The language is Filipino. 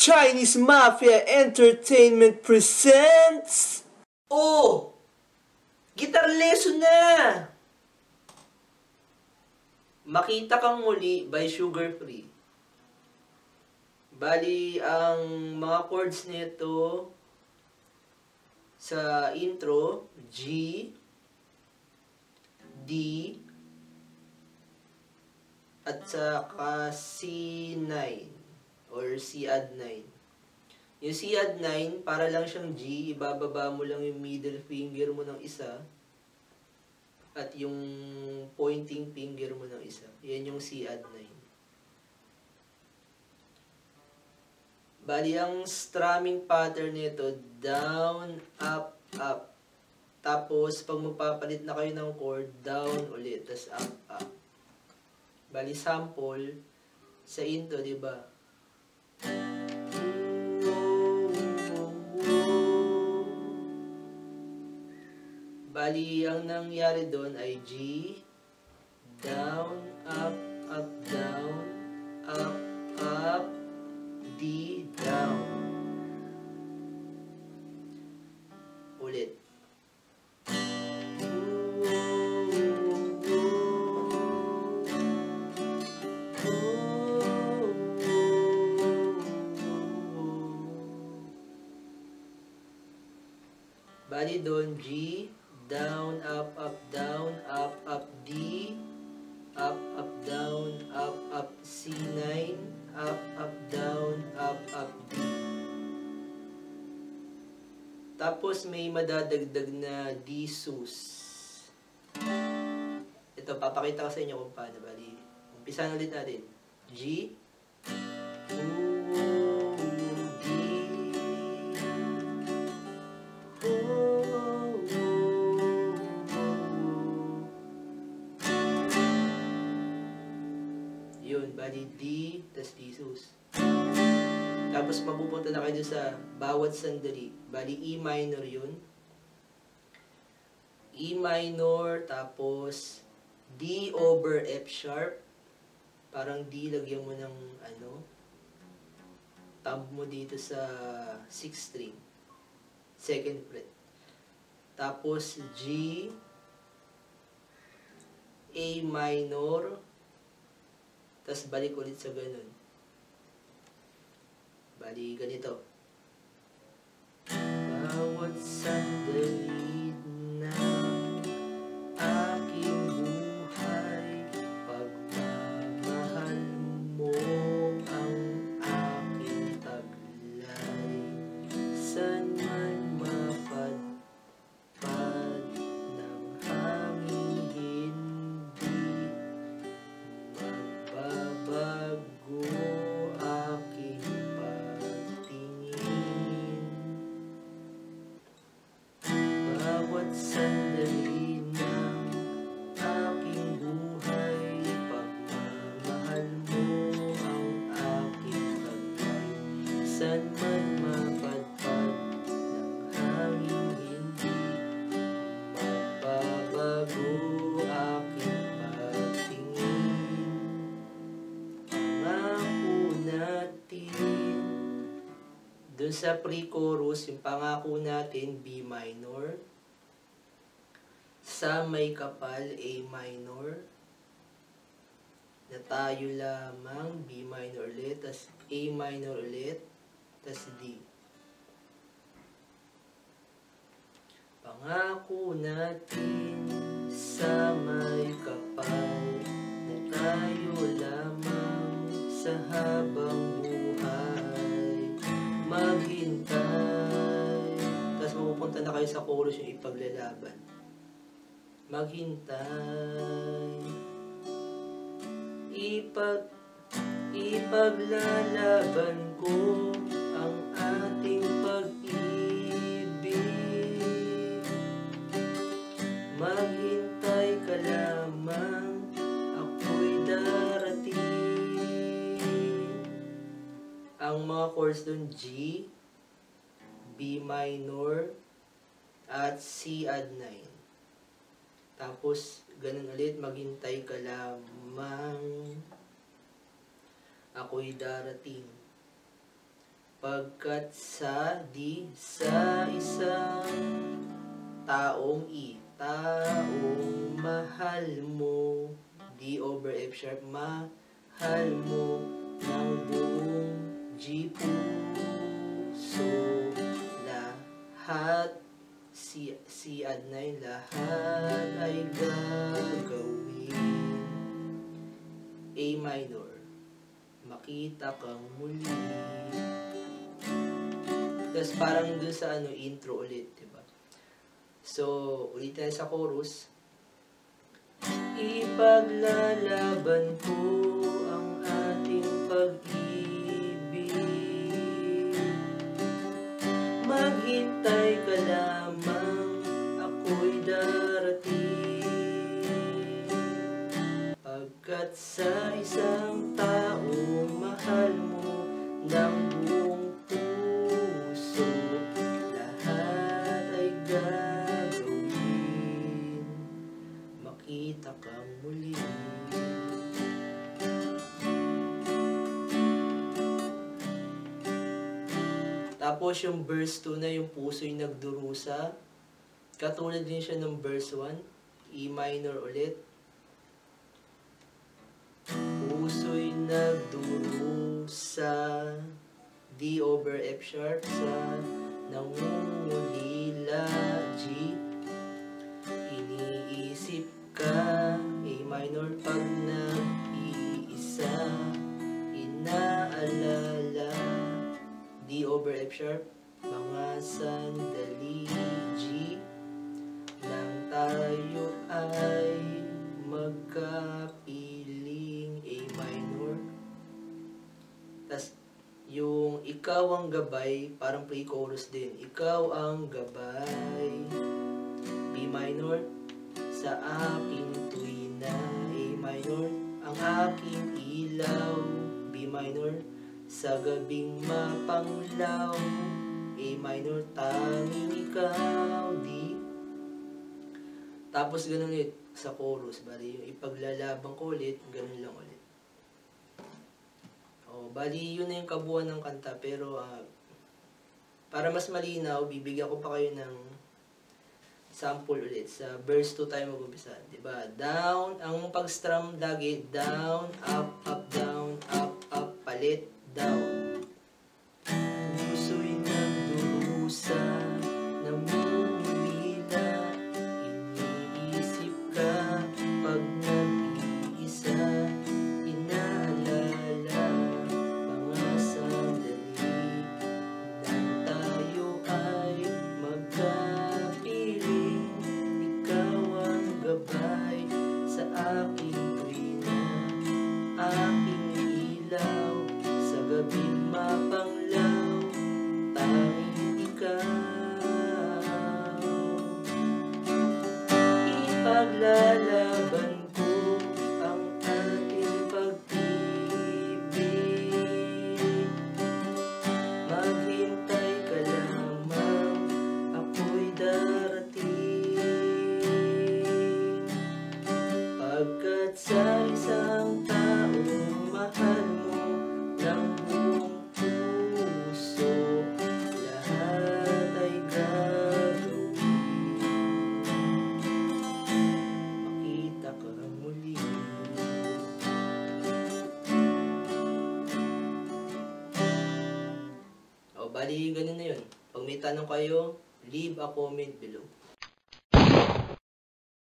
Chinese Mafia Entertainment presents... Oh! Guitar lesson na! Makita Kang Muli by Sugar Free. Bali, ang mga chords nito sa intro, G, D, at saka C9 or C-add 9. Yung C-add 9, para lang siyang G, ibababa mo lang yung middle finger mo ng isa at yung pointing finger mo ng isa. Yan yung C-add 9. Bali, ang strumming pattern nito, down, up, up. Tapos, pag magpapalit na kayo ng chord, down ulit, tas up, up. Bali, sample sa intro, di ba? Bali, ang nangyari doon ay G, down, up, up, down, up, up, D, down. Ulit. Bali doon, G, down, up, down, up, D, up, down, up, C9, up, down, up, D. Tapos may madadagdag na D sus. Ito, papakita ko sa inyo kung paano. Bali, umpisan ulit natin. G, yun, bali D, tas D sus. Tapos mapupunta na kayo sa bawat sandali. Bali E minor yun. E minor, tapos D over F sharp. Parang D, lagyan mo ng thumb mo dito sa 6th string. 2nd fret. Tapos G, A minor, tas balik ulit sa ganun. Bali, ganito. Bawat sandali ng aking buhay, pagmamahal mo ang aking taglay. San man mapadpad ng hangin, hindi magbabago aking bawat sandali ng aking buhay, pagmamahal mo ang aking taglay. San man mapadpad ng hangin, hindi magbabago aking pagtingin. Pangako natin. Doon sa pre-chorus, yung pangako natin, B minor. Sa may kapal, A minor. Na tayo lamang, B minor ulit, tas A minor ulit, tas D. Pangako natin sa may kapal, na tayo lamang sa habang buhay. Maghintay. Tapos mapupunta na kayo sa chorus yung ipaglalaban. Maghintay. Ipaglalaban ko ang ating pag-ibig. Maghintay ka lamang, ako'y darating. Ang mga chords dun, G, B minor, at C add 9. Tapos, ganun ulit, maghintay ka lamang, ako'y darating. Pagkat sa isang taong taong mahal mo, D over F sharp, mahal mo ng buong G puso, lahat, C add 9, lahat ay gagawin. A minor, makita kang muli. Tapos parang dun sa intro ulit, diba? So, ulitin sa chorus. Ipaglalaban ko ang ating pag-ibig. Maghintay ka lamang, ako'y darating. Pagkat sa isang taong mahal mo ng buong puso, lahat ay gagawin, makita kang muli. Tapos yung verse 2 na yung puso'y nagdurusa, katulad din siya ng verse 1, E minor ulit. Puso'y nagdurusa, D over F sharp, sa nangungulila, G. Iniisip ka, A minor, pag nag-iisa, inaalala, D over F sharp, mga sandali, G, nang tayo ay magkapiling, A minor. Tas yung ikaw ang gabay, parang pre-chorus din. Ikaw ang gabay, B minor, sa aking tuwina, A minor, ang aking ilaw, B minor, sa gabing mapanglaw, A minor, tanging ikaw, D. Tapos ganun ulit sa chorus, bali yung ipaglalaban ko ulit, ganun lang ulit. O, bali yun na yung kabuuan ng kanta, pero para mas malinaw, bibigyan ko pa kayo ng sample ulit. Sa verse 2 tayo mag-umpisa, diba? Down, ang pag-strum lagi, down, up, down, up, palit, down. Puso'y nagdurusa, namumulila, iniisip ka, pag nag-iisa, inaalala, mga sandali, nang tayo ay magkapiling, ikaw ang gabay sa aking tuwina, aking ilaw, sa gabing mapanglaw, tanging ikaw. Ipaglalaban ko ang ating pag-ibig. Maghintay ka lamang, ako'y darating. Pagkat sa isang taong mahal mo ng buong puso, lahat ay gagawin, makita ka muli. O, bali ganun na yun. Pag may tanong kayo, leave a comment below.